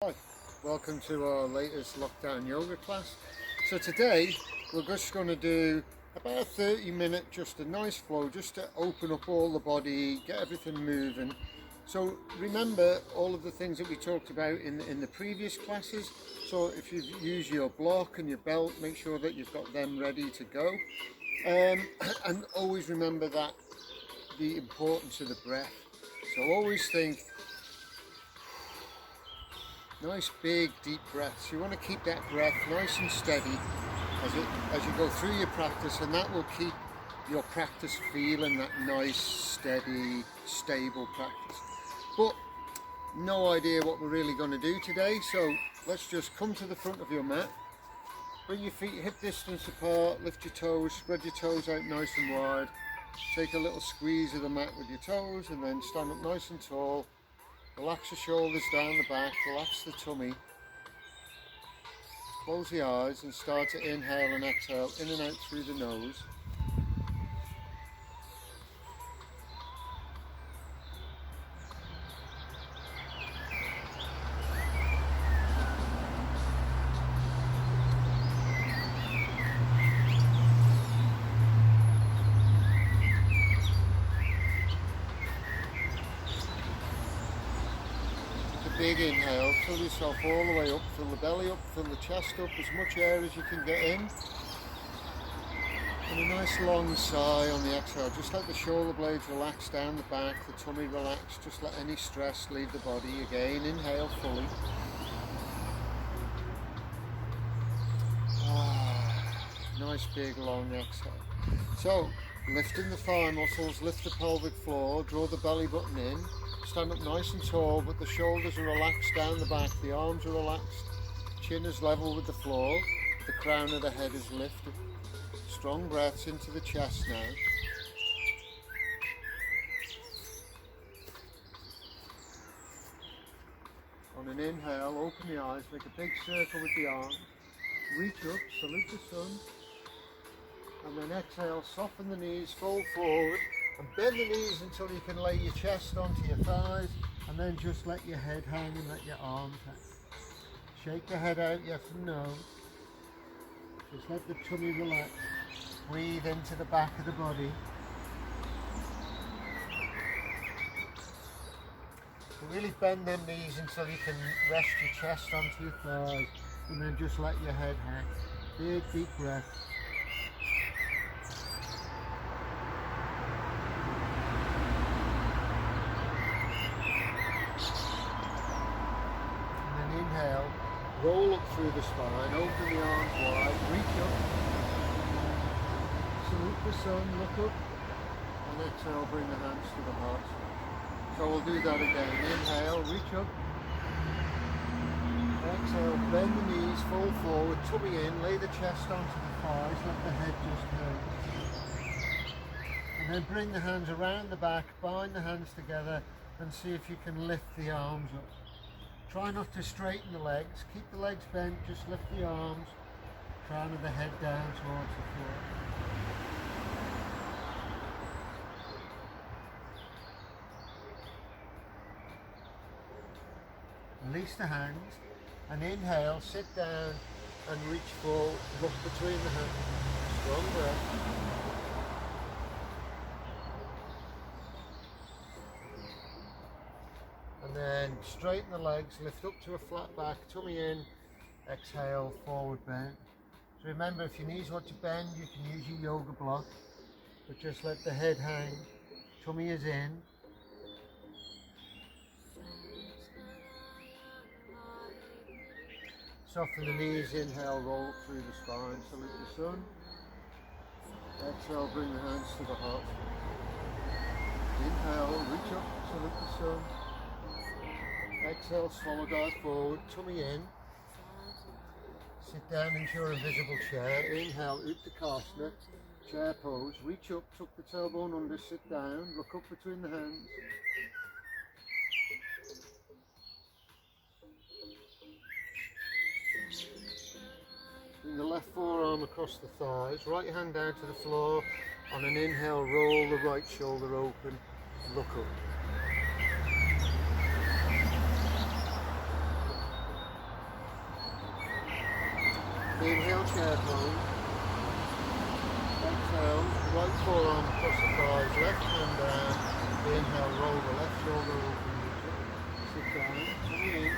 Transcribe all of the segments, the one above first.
Hi, welcome to our latest lockdown yoga class. So today we're just going to do about a 30-minute, just a nice flow, just to open up all the body, get everything moving. So remember all of the things that we talked about in the previous classes. So if you use your block and your belt, make sure that you've got them ready to go. And always remember that the importance of the breath. So always think nice big deep breaths. You want to keep that breath nice and steady as you go through your practice, and that will keep your practice feeling that nice, steady, stable practice. But no idea what we're really going to do today, so let's just come to the front of your mat. Bring your feet hip distance apart, lift your toes, spread your toes out nice and wide. Take a little squeeze of the mat with your toes and then stand up nice and tall. Relax the shoulders down the back, relax the tummy. Close the eyes and start to inhale and exhale in and out through the nose. Big inhale, fill yourself all the way up, fill the belly up, fill the chest up, as much air as you can get in. And a nice long sigh on the exhale, just let the shoulder blades relax down the back, the tummy relax, just let any stress leave the body. Again, inhale fully. Nice big long exhale. So, lifting the thigh muscles, lift the pelvic floor, draw the belly button in. Stand up nice and tall, but the shoulders are relaxed down the back, the arms are relaxed, chin is level with the floor, the crown of the head is lifted. Strong breaths into the chest now. On an inhale, open the eyes, make a big circle with the arms, reach up, salute the sun, and then exhale, soften the knees, fold forward, and bend the knees until you can lay your chest onto your thighs, and then just let your head hang and let your arms hang. Shake the head out, yes and no. Just let the tummy relax. Breathe into the back of the body. So really bend them knees until you can rest your chest onto your thighs, and then just let your head hang. Big deep breath. Inhale, roll up through the spine, open the arms wide, reach up, salute the sun, look up, and exhale, bring the hands to the heart. So we'll do that again. Inhale, reach up, exhale, bend the knees, fold forward, tummy in, lay the chest onto the thighs, let the head just hang. And then bring the hands around the back, bind the hands together, and see if you can lift the arms up. Try not to straighten the legs, keep the legs bent, just lift the arms, crown of the head down towards the floor. Release the hands and inhale, sit down and reach forward, look between the hands, strong breath. And then straighten the legs, lift up to a flat back, tummy in, exhale, forward bend. So remember, if your knees want to bend, you can use your yoga block, but just let the head hang, tummy is in. Soften the knees, inhale, roll through the spine, salute the sun. Exhale, bring the hands to the heart. Inhale, reach up, salute the sun. Exhale, swallow, dive forward, tummy in. Sit down into your invisible chair. Inhale, Uttanasana, chair pose. Reach up, tuck the tailbone under, sit down, look up between the hands. Bring the left forearm across the thighs, right hand down to the floor. On an inhale, roll the right shoulder open, look up. Inhale, chair pose. Exhale, right forearm across the thighs, left hand down. Inhale, roll the left shoulder over. Sit down, coming in.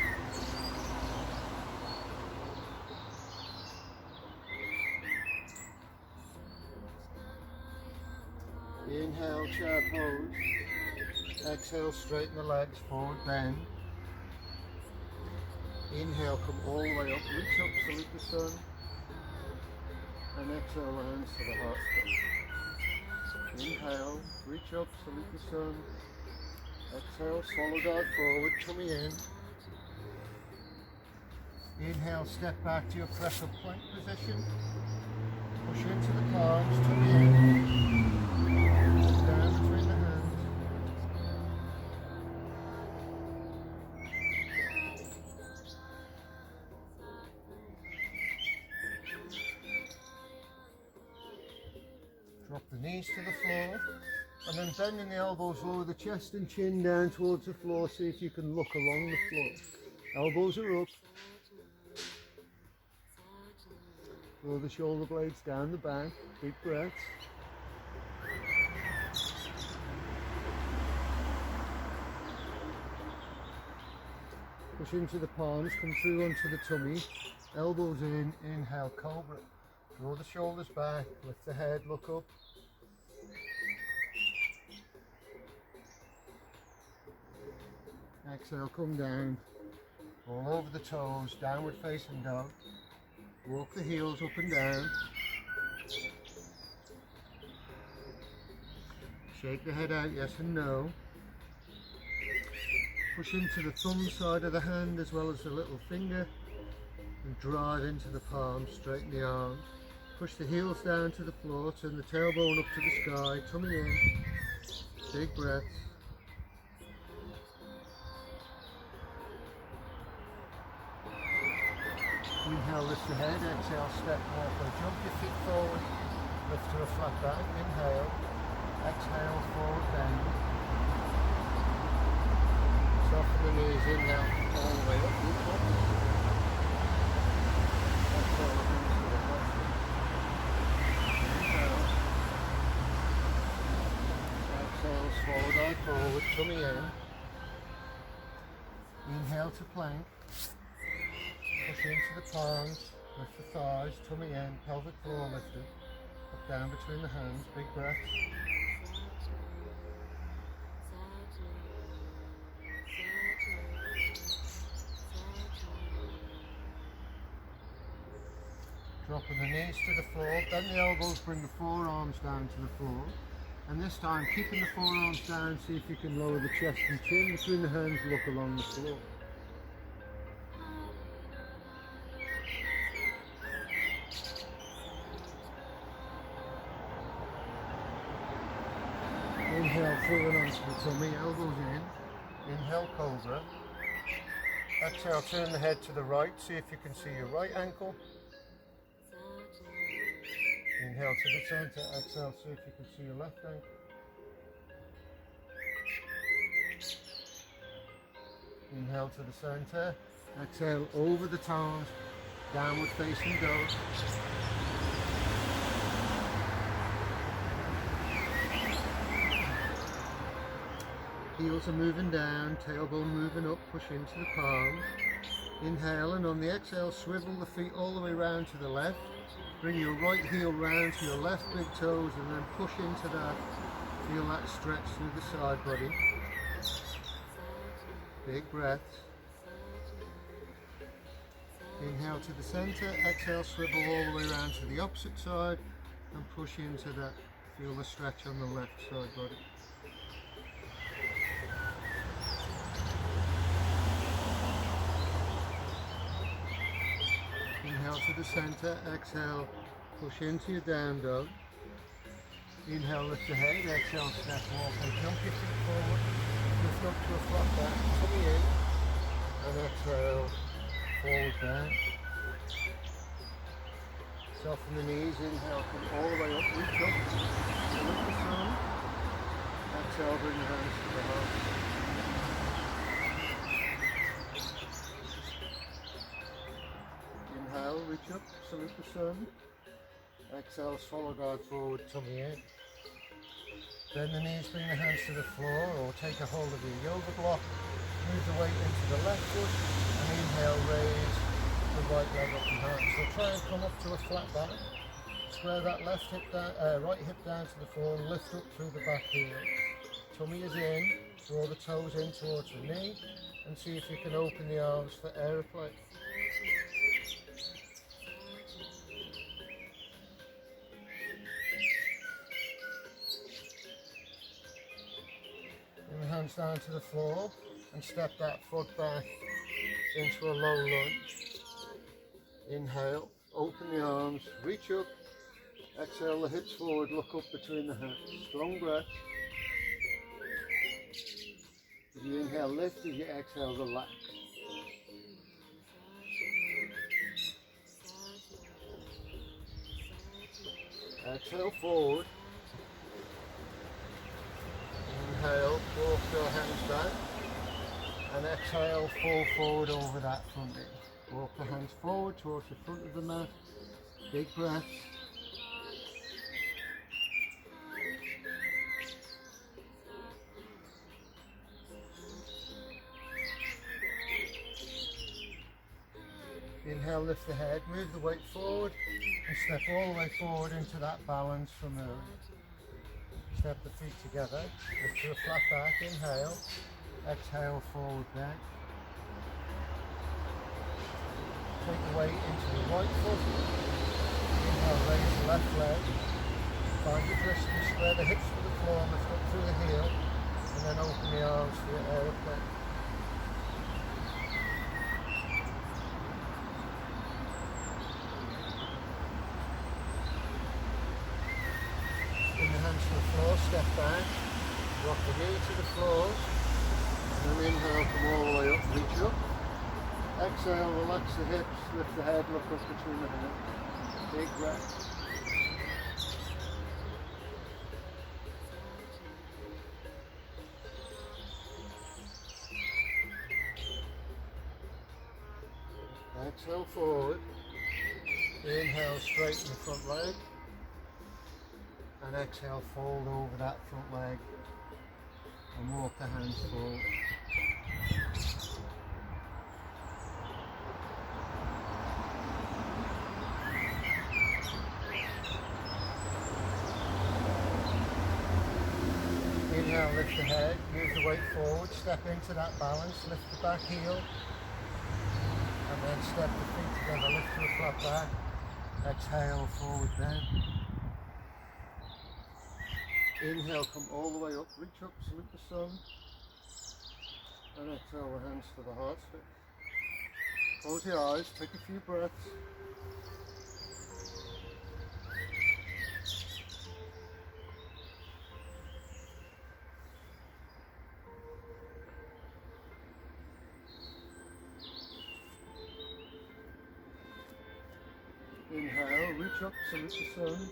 Inhale, chair pose. Exhale, straighten the legs, forward bend. Inhale, come all the way up, reach up, salute the sun. And exhale, hands to the heart space. Inhale, reach up, salute the sun. Exhale, swallow dart forward, tummy in. Inhale, step back to your press up plank position. Push into the palms, tummy in. Down between the hands. Drop the knees to the floor. And then bending the elbows, lower the chest and chin down towards the floor. See if you can look along the floor. Elbows are up. Roll the shoulder blades down the back. Big breaths. Push into the palms, come through onto the tummy. Elbows in, inhale, cobra. Draw the shoulders back, lift the head, look up. Exhale, come down. All over the toes, downward facing dog. Walk the heels up and down. Shake the head out, yes and no. Push into the thumb side of the hand as well as the little finger. And drive into the palm, straighten the arms. Push the heels down to the floor, turn the tailbone up to the sky, tummy in. Big breaths. Inhale, lift the head, exhale, step, walk or jump your feet forward, lift to a flat back, inhale, exhale, forward bend. Soften the knees, inhale, all the way up, reach up. Exhale, hands to the heart. Inhale. Exhale, swallow down forward, tummy in. Inhale to plank. Push into the palms, lift the thighs, tummy in, pelvic floor lifted, up down between the hands, big breaths. Dropping the knees to the floor, bend the elbows, bring the forearms down to the floor. And this time, keeping the forearms down, see if you can lower the chest and chin between the hands, look along the floor. Inhale, forward onto the tummy, elbows in. Inhale, cobra. Exhale, turn the head to the right, see if you can see your right ankle. Inhale to the center, exhale, see if you can see your left ankle. Inhale to the center, exhale over the toes, downward facing dog. Heels are moving down, tailbone moving up, push into the palms. Inhale, and on the exhale, swivel the feet all the way round to the left. Bring your right heel round to your left big toes and then push into that. Feel that stretch through the side body. Big breaths. Inhale to the center, exhale, swivel all the way around to the opposite side and push into that. Feel the stretch on the left side body. Inhale to the center, exhale, push into your down dog. Inhale, lift the head, exhale, step, walk and jump your feet forward. Lift up to a flat back, tummy in, and exhale, forward bend. Soften the knees, inhale, come all the way up, reach up, salute the sun. Exhale, bring your hands to the heart. Inhale, reach up, salute the sun. Exhale, swallow guard forward, tummy in. Bend the knees, bring the hands to the floor, or take a hold of your yoga block. Move the weight into the left foot, and inhale, raise the right leg up and down. So try and come up to a flat back. Square that left hip down, right hip down to the floor, and lift up through the back heel. Tummy is in, draw the toes in towards the knee, and see if you can open the arms for aeroplane. Bring the hands down to the floor and step that foot back into a low lunge. Inhale, open the arms, reach up. Exhale the hips forward, look up between the hands. Strong breath. As you inhale, lift. As you exhale, relax. Exhale forward. Inhale, walk your hands back. And exhale, fall forward over that front knee. Walk the hands forward towards the front of the mat. Big breath. Inhale, lift the head, move the weight forward and step all the way forward into that balance from earlier. Step the feet together, lift to a flat back, inhale, exhale, forward bend. Take the weight into the right foot, inhale, raise the left leg, find your distance, square the hips to the floor, lift up through the heel, and then open the arms for your aeroplane. Hands to the floor, step back, rock the knee to the floor, and then inhale, come all the way up, reach up. Exhale, relax the hips, lift the head, look up between the hands. Big breath. Exhale forward. Inhale, straighten the front leg. And exhale, fold over that front leg and walk the hands forward. Inhale, lift the head, move the weight forward, step into that balance, lift the back heel, and then step the feet together, lift to a flat back, exhale, forward bend. Inhale, come all the way up, reach up, salute the sun, and exhale the hands to the heart space. Close your eyes, take a few breaths. Inhale, reach up, salute the sun.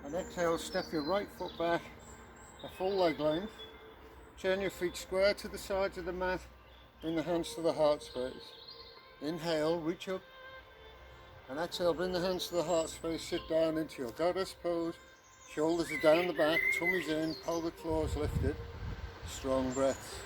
And exhale, step your right foot back a full leg length. Turn your feet square to the sides of the mat. Bring the hands to the heart space. Inhale, reach up. And exhale, bring the hands to the heart space. Sit down into your goddess pose. Shoulders are down the back, tummy's in, pelvic floor is lifted. Strong breaths.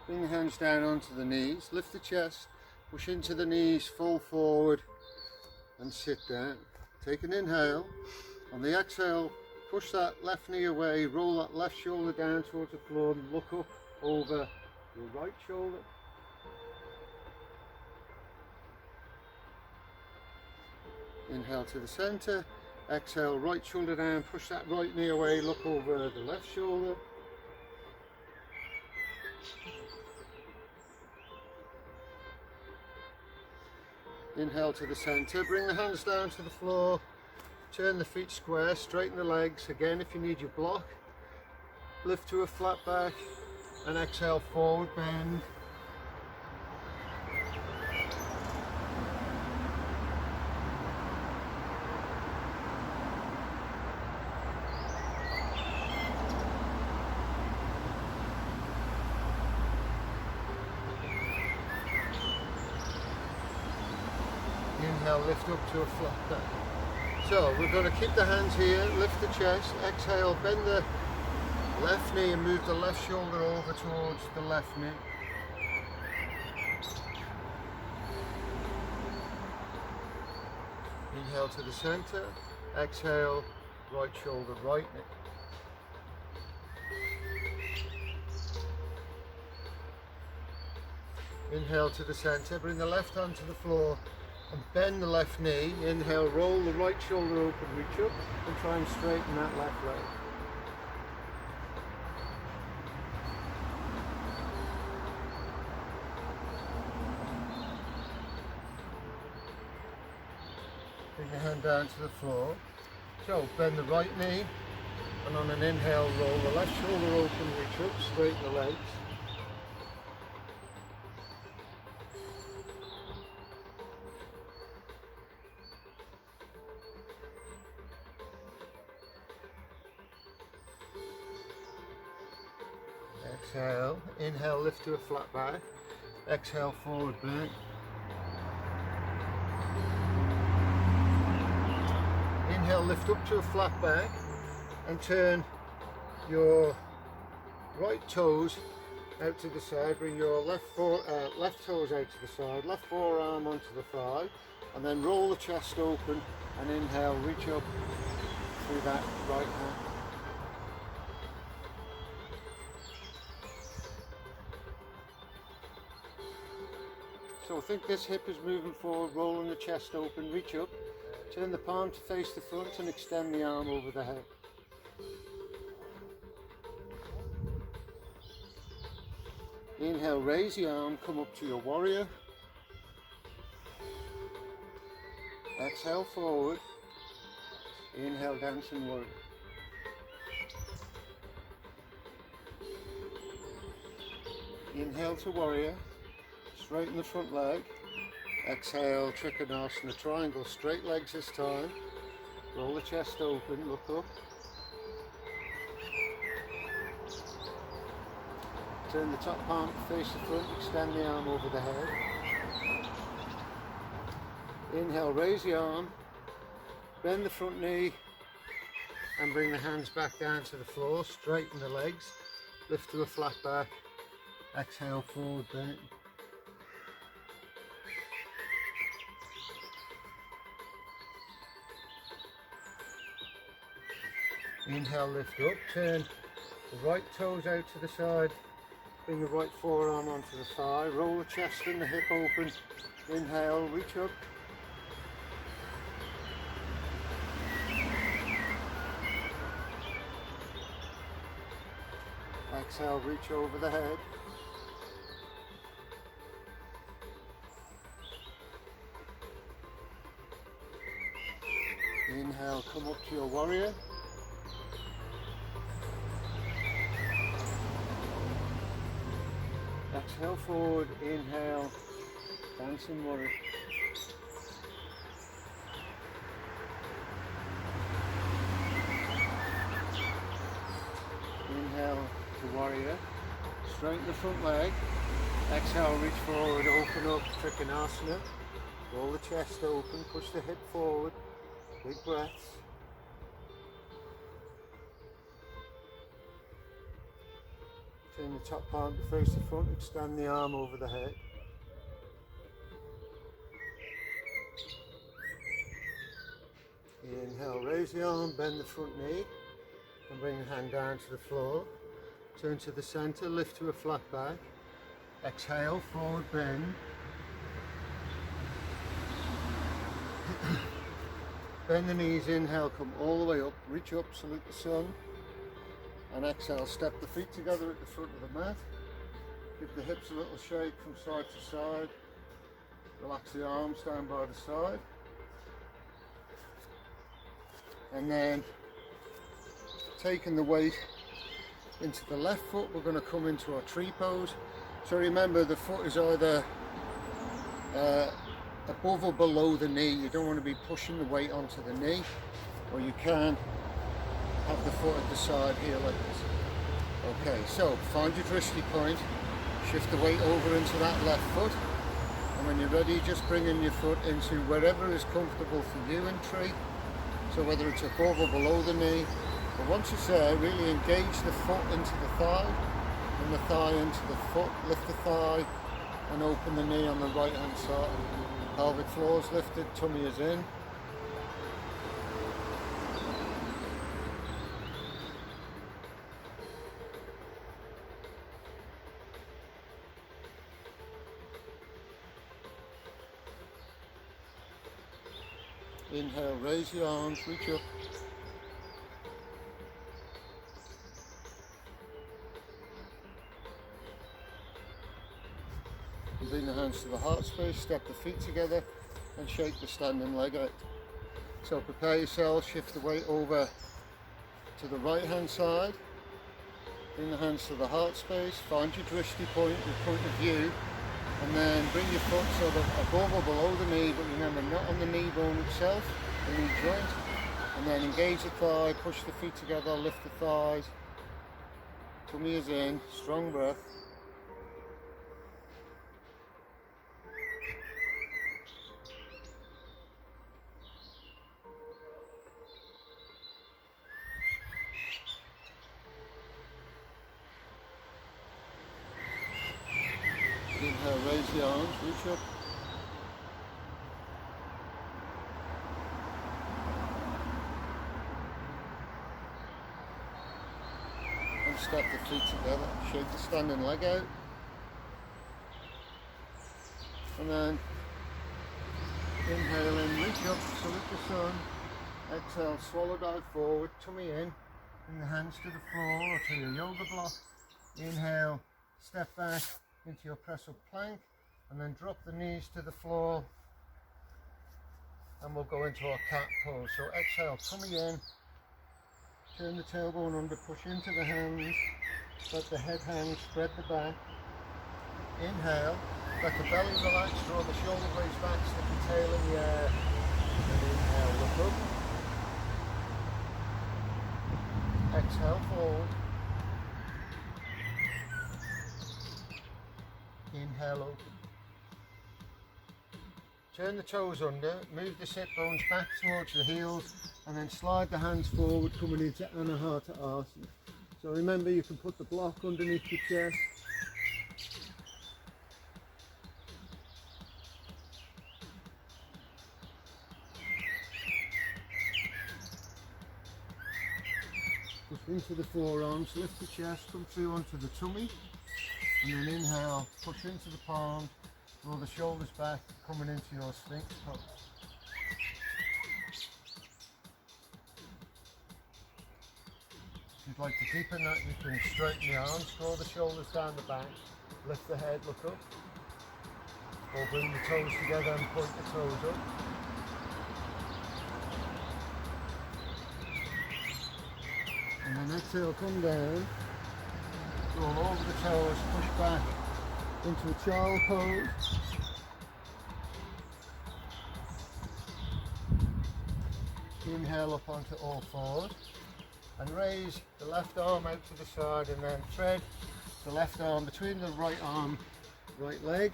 Bring the hands down onto the knees, lift the chest, push into the knees, fall forward and sit down. Take an inhale. On the exhale, push that left knee away, roll that left shoulder down towards the floor and look up over your right shoulder. Inhale to the centre, exhale, right shoulder down, push that right knee away, look over the left shoulder. Inhale to the centre, bring the hands down to the floor, turn the feet square, straighten the legs. Again, if you need your block, lift to a flat back, and exhale, forward bend. Inhale, lift up to a flat back. So we're going to keep the hands here, lift the chest, exhale, bend the left knee and move the left shoulder over towards the left knee. Inhale to the center, exhale, right shoulder, right knee. Inhale to the center, bring the left hand to the floor and bend the left knee. Inhale, roll the right shoulder open, reach up and try and straighten that left leg. Bring your hand down to the floor. So bend the right knee and on an inhale, roll the left shoulder open, reach up, straighten the legs. Exhale, inhale, lift to a flat back. Exhale, forward bend. Inhale, lift up to a flat back and turn your right toes out to the side. Bring your left toes out to the side, left forearm onto the thigh, and then roll the chest open and inhale, reach up through that right hand. So think this hip is moving forward, rolling the chest open, reach up, turn the palm to face the front and extend the arm over the head. Inhale, raise the arm, come up to your warrior. Exhale, forward. Inhale, dancing warrior. Inhale to warrior. Straighten the front leg. Exhale, Trikonasana, triangle, straight legs this time. Roll the chest open, look up. Turn the top palm to face the front, extend the arm over the head. Inhale, raise the arm, bend the front knee and bring the hands back down to the floor, straighten the legs, lift to a flat back, exhale, forward bend. Inhale, lift up, turn the right toes out to the side, bring the right forearm onto the thigh, roll the chest and the hip open, inhale, reach up. Exhale, reach over the head. Inhale, come up to your warrior. Exhale, forward, inhale, dancing warrior. Inhale to warrior, straighten the front leg. Exhale, reach forward, open up, Trikonasana. Roll the chest open, push the hip forward, big breaths. Turn the top palm to face the front, extend the arm over the head. Inhale, raise the arm, bend the front knee and bring the hand down to the floor. Turn to the center, lift to a flat back. Exhale, forward bend. Bend the knees, inhale, come all the way up, reach up, salute the sun. And exhale, step the feet together at the front of the mat. Give the hips a little shake from side to side. Relax the arms down by the side. And then taking the weight into the left foot, we're going to come into our tree pose. So remember, the foot is either above or below the knee. You don't want to be pushing the weight onto the knee, or you can have the foot at the side here like this. Okay, so find your drishti point, shift the weight over into that left foot, and when you're ready, just bring in your foot into wherever is comfortable for you in tree. So whether it's above or below the knee, but once it's there, really engage the foot into the thigh, and the thigh into the foot, lift the thigh, and open the knee on the right hand side. Pelvic floor is lifted, tummy is in. Inhale, raise your arms, reach up. And bring the hands to the heart space, step the feet together and shake the standing leg out. So prepare yourself, shift the weight over to the right hand side. Bring the hands to the heart space, find your drishti point, your point of view, and then bring your foot sort of above or below the knee, but remember not on the knee bone itself, the knee joint. And then engage the thigh, push the feet together, lift the thighs. Tummy is in, strong breath. Inhale, raise the arms, reach up. And step the feet together, shake the standing leg out. And then inhale in, reach up, salute the sun. Exhale, swallow dive forward, tummy in. Bring the hands to the floor or to your yoga block. Inhale, step back into your press up plank, and then drop the knees to the floor, and we'll go into our cat pose. So exhale, tummy in, turn the tailbone under, push into the hands, let the head hang, spread the back. Inhale, let the belly relax, draw the shoulder blades back, stick the tail in the air, and inhale, look up. Exhale, forward. Inhale, open. Turn the toes under, move the sit bones back towards the heels, and then slide the hands forward, coming into Anahata Asana. So remember, you can put the block underneath your chest. Push into the forearms, lift the chest, come through onto the tummy. And then inhale, push into the palm, roll the shoulders back, coming into your Sphinx pose. If you'd like to deepen that, you can straighten the arms, draw the shoulders down the back, lift the head, look up. Or bring the toes together and point the toes up. And then exhale, come down. Roll over the toes, push back into a child pose. Inhale up onto all fours and raise the left arm out to the side, and then thread the left arm between the right arm, right leg.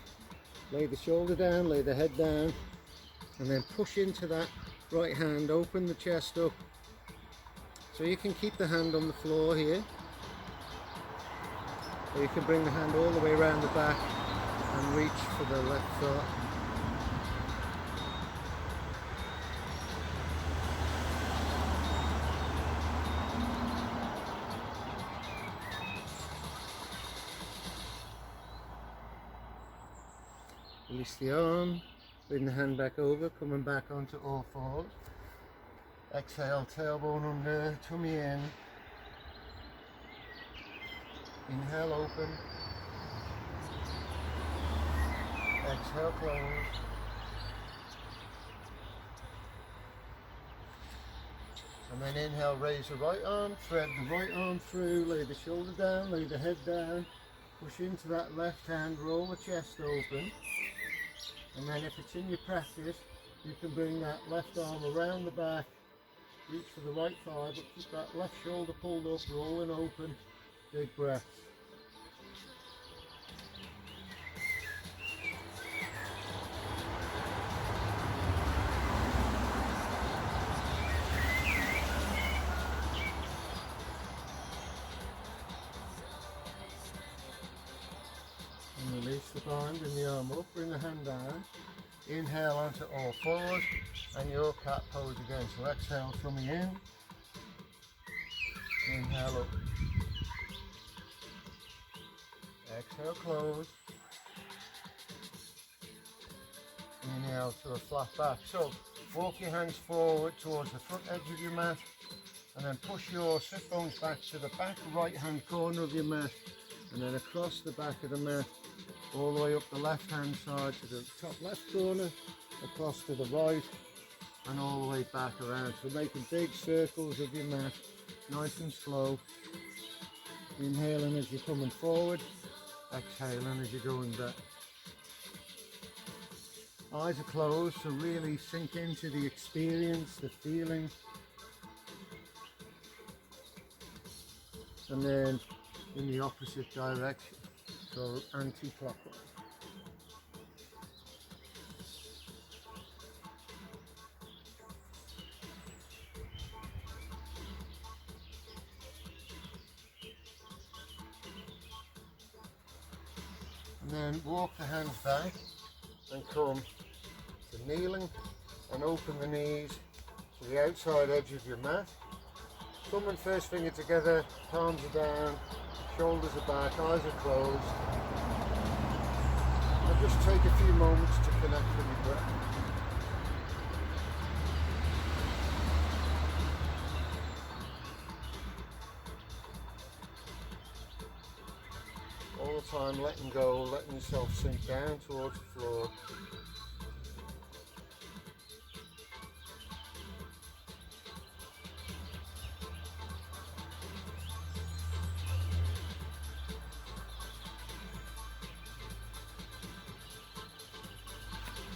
Lay the shoulder down, lay the head down, and then push into that right hand, open the chest up. So you can keep the hand on the floor here, or you can bring the hand all the way around the back and reach for the left foot. Release the arm, bring the hand back over, coming back onto all fours. Exhale, tailbone under, tummy in. Inhale, open. Exhale, close. And then inhale, raise the right arm, thread the right arm through, lay the shoulder down, lay the head down, push into that left hand, roll the chest open. And then if it's in your practice, you can bring that left arm around the back, reach for the right thigh, but keep that left shoulder pulled up, rolling open, big breath. And release the bind, bring the arm up, bring the hand down. Inhale onto all fours and your cat pose again. So exhale, tummy in. Inhale up. Exhale, close. Inhale to a flat back. So walk your hands forward towards the front edge of your mat and then push your sit bones back to the back right hand corner of your mat and then across the back of the mat all the way up the left hand side to the top left corner, across to the right and all the way back around. So making big circles of your mat, nice and slow. Inhaling as you're coming forward, exhaling as you're going back. Eyes are closed, so really sink into the experience, the feeling. And then in the opposite direction, so anti-clockwise. And then walk the hands back and come to kneeling and open the knees to the outside edge of your mat. Thumb and first finger together, palms are down, shoulders are back, eyes are closed. And just take a few moments to connect with your breath. All the time letting go, letting yourself sink down towards the floor.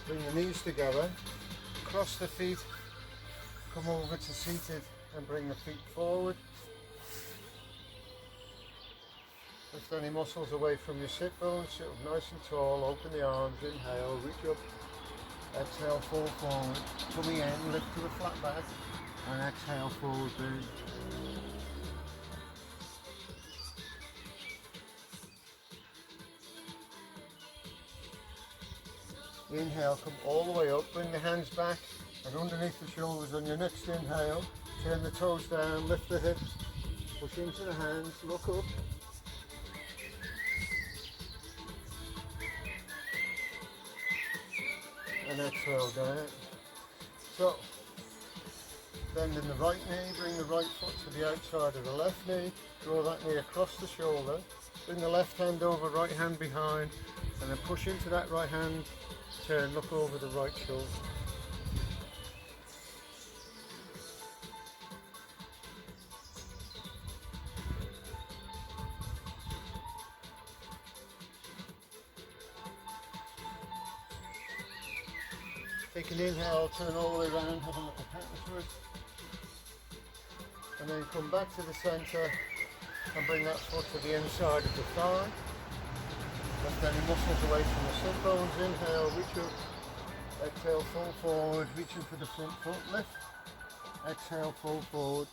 Bring the knees together, cross the feet, come over to seated and bring the feet forward. Lift any muscles away from your sit bones, sit up nice and tall, open the arms, inhale, reach up, exhale, fall forward, tummy in, lift to a flat back, and exhale, forward bend. Inhale, come all the way up, bring the hands back and underneath the shoulders on your next inhale. Turn the toes down, lift the hips, push into the hands, look up. And exhale down. So, bending the right knee, bring the right foot to the outside of the left knee, draw that knee across the shoulder, bring the left hand over, right hand behind, and then push into that right hand, turn, look over the right shoulder. Take an inhale, turn all the way around, have a look at Pentland, and then come back to the centre and bring that foot to the inside of the thigh. Lift any muscles away from the sit bones. Inhale, reach up. Exhale, fall forward, reaching for the front foot, lift. Exhale, fall forward.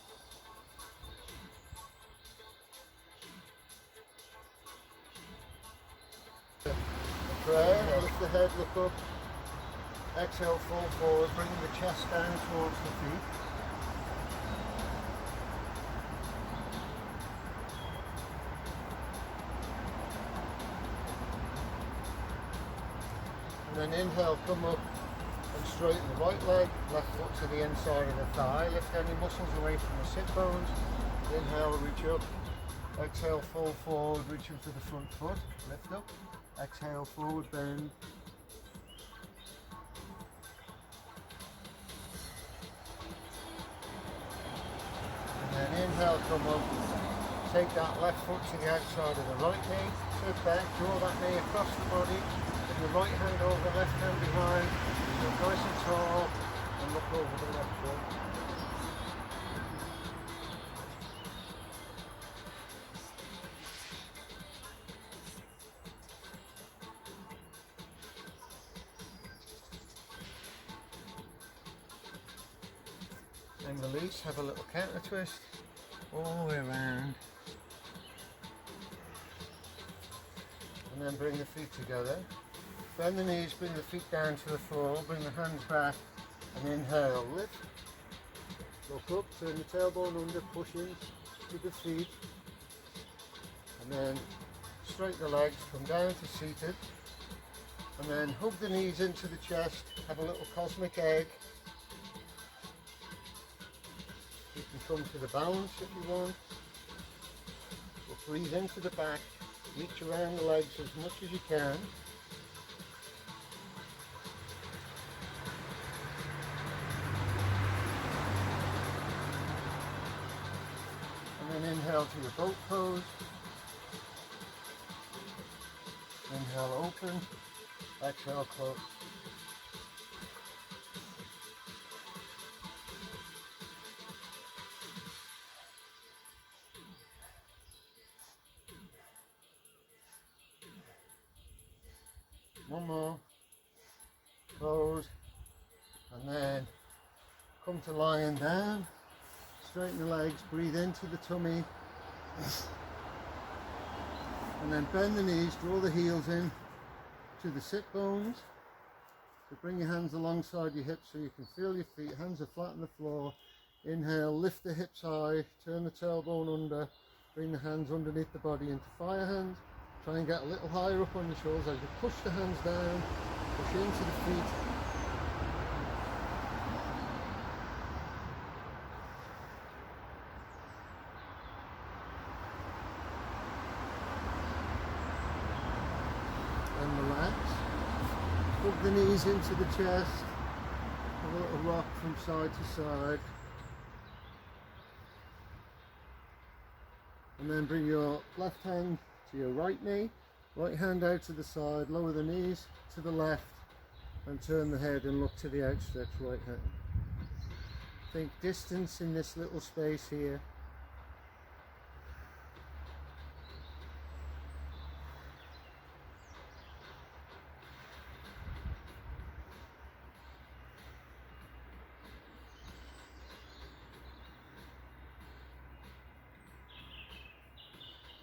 Prayer, lift the head, look up. Exhale, fall forward, bring the chest down towards the feet. And then inhale, come up and straighten the right leg, left foot to the inside of the thigh. Lift any muscles away from the sit bones. Inhale, reach up. Exhale, fall forward, reaching for the front foot. Lift up. Exhale, forward bend. inhale, come up. Take that left foot to the outside of the right knee. Sit back, draw that knee across the body. Put your right hand over the left hand behind. Look nice and tall and look over the left foot. And release, have a little counter twist all the way around. And then bring the feet together. Bend the knees, bring the feet down to the floor, bring the hands back and inhale, lift. Look up, turn the tailbone under, push in with the feet. And then straighten the legs, come down to seated. And then hug the knees into the chest, have a little cosmic egg. You can come to the balance if you want. But breathe into the back, reach around the legs as much as you can. And then inhale to your boat pose. Inhale, open. Exhale, close. One more. Close. And then come to lying down. Straighten the legs, breathe into the tummy. And then bend the knees, draw the heels in to the sit bones. So bring your hands alongside your hips so you can feel your feet. Hands are flat on the floor. Inhale, lift the hips high, turn the tailbone under, bring the hands underneath the body into fire hands. Try and get a little higher up on the shoulders as you push the hands down, push into the feet. And relax. Hug the knees into the chest. A little rock from side to side. And then bring your left hand to your right knee, right hand out to the side, lower the knees to the left and turn the head and look to the outstretched right hand. Think distance in this little space here.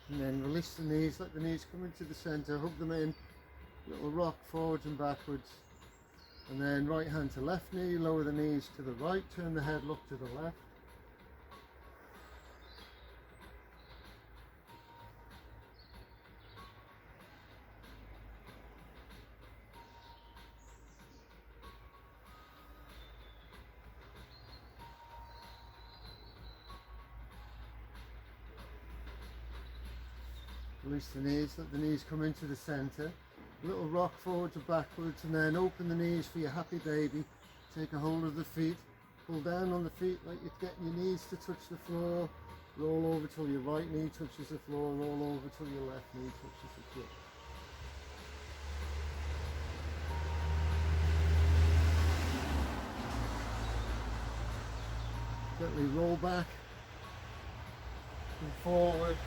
And then release the knees, let the knees come into the centre, hug them in, little rock forwards and backwards. And then right hand to left knee, lower the knees to the right, turn the head, look to the left. Release the knees, let the knees come into the centre. Little rock forwards and backwards, and then open the knees for your happy baby. Take a hold of the feet, pull down on the feet like you're getting your knees to touch the floor. Roll over till your right knee touches the floor, roll over till your left knee touches the floor. Gently roll back and forward.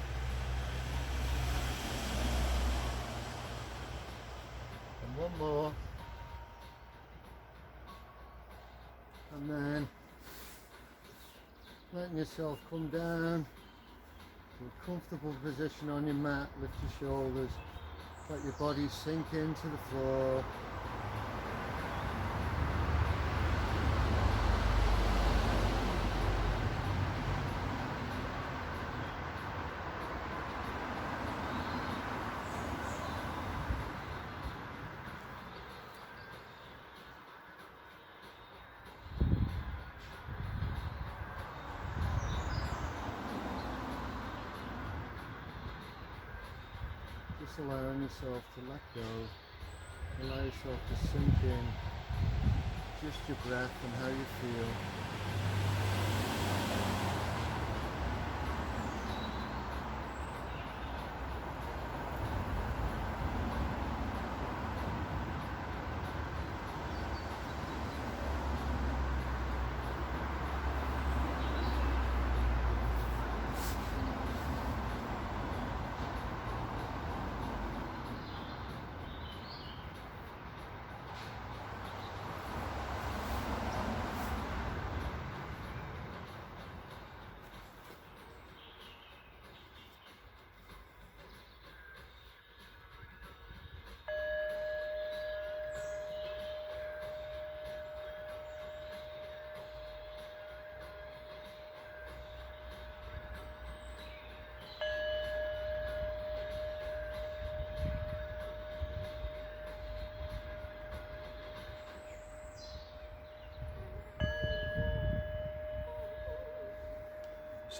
One more, and then letting yourself come down to a comfortable position on your mat. Lift your shoulders, let your body sink into the floor. Just allowing yourself to let go, allow yourself to sink in, just your breath and how you feel.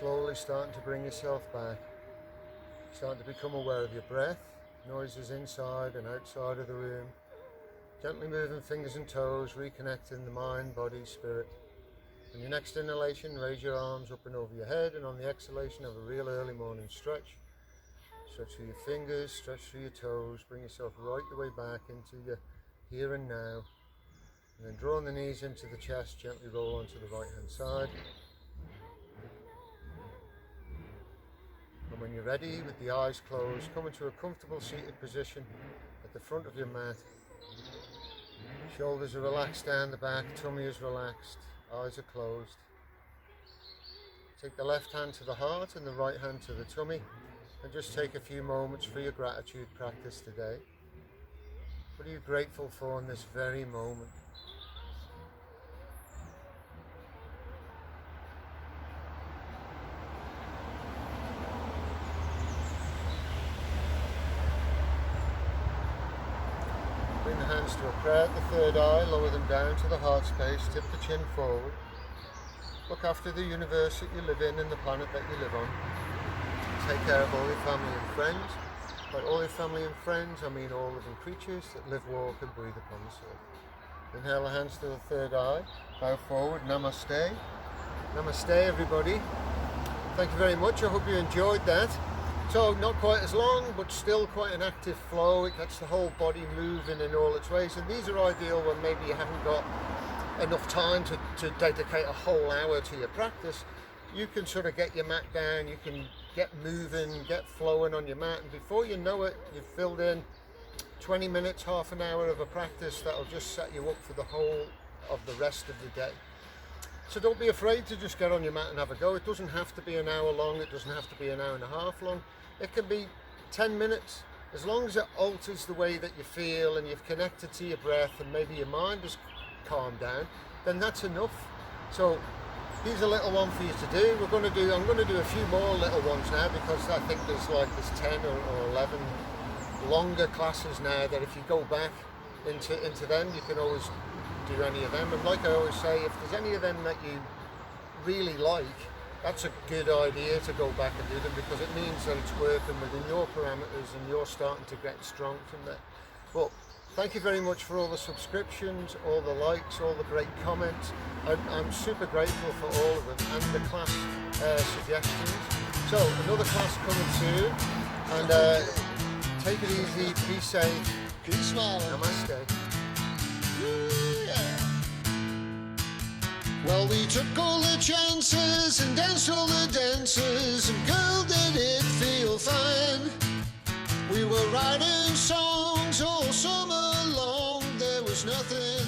Slowly starting to bring yourself back. Starting to become aware of your breath, noises inside and outside of the room. Gently moving fingers and toes, reconnecting the mind, body, spirit. On your next inhalation, raise your arms up and over your head, and on the exhalation, have a real early morning stretch. Stretch through your fingers, stretch through your toes, bring yourself right the way back into your here and now. And then drawing the knees into the chest, gently roll onto the right hand side. And when you're ready, with the eyes closed, come into a comfortable seated position at the front of your mat. Shoulders are relaxed down the back, tummy is relaxed, eyes are closed. Take the left hand to the heart and the right hand to the tummy, and just take a few moments for your gratitude practice today. What are you grateful for in this very moment? Bring the hands to a prayer at the third eye, lower them down to the heart space, tip the chin forward. Look after the universe that you live in and the planet that you live on. Take care of all your family and friends. By all your family and friends, I mean all living creatures that live, walk and breathe upon this earth. Inhale the hands to the third eye, bow forward, namaste. Namaste everybody. Thank you very much, I hope you enjoyed that. So not quite as long, but still quite an active flow. It gets the whole body moving in all its ways, and these are ideal when maybe you haven't got enough time to dedicate a whole hour to your practice. You can sort of get your mat down, you can get moving, get flowing on your mat, and before you know it, you've filled in 20 minutes, half an hour of a practice that'll just set you up for the whole of the rest of the day. So don't be afraid to just get on your mat and have a go. It doesn't have to be an hour long, it doesn't have to be an hour and a half long. It can be 10 minutes, as long as it alters the way that you feel and you've connected to your breath and maybe your mind has calmed down, then that's enough. So here's a little one for you to do. I'm going to do a few more little ones now, because I think there's 10 or 11 longer classes now that if you go back into them, you can always do any of them. And like I always say, if there's any of them that you really like, that's a good idea to go back and do them, because it means that it's working within your parameters and you're starting to get strong from there. Well, thank you very much for all the subscriptions, all the likes, all the great comments. I'm super grateful for all of them, and the class suggestions. So another class coming soon, and take it easy, be safe, keep smiling. Namaste. Well, we took all the chances and danced all the dances, and girl, did it feel fine. We were writing songs all summer long, there was nothing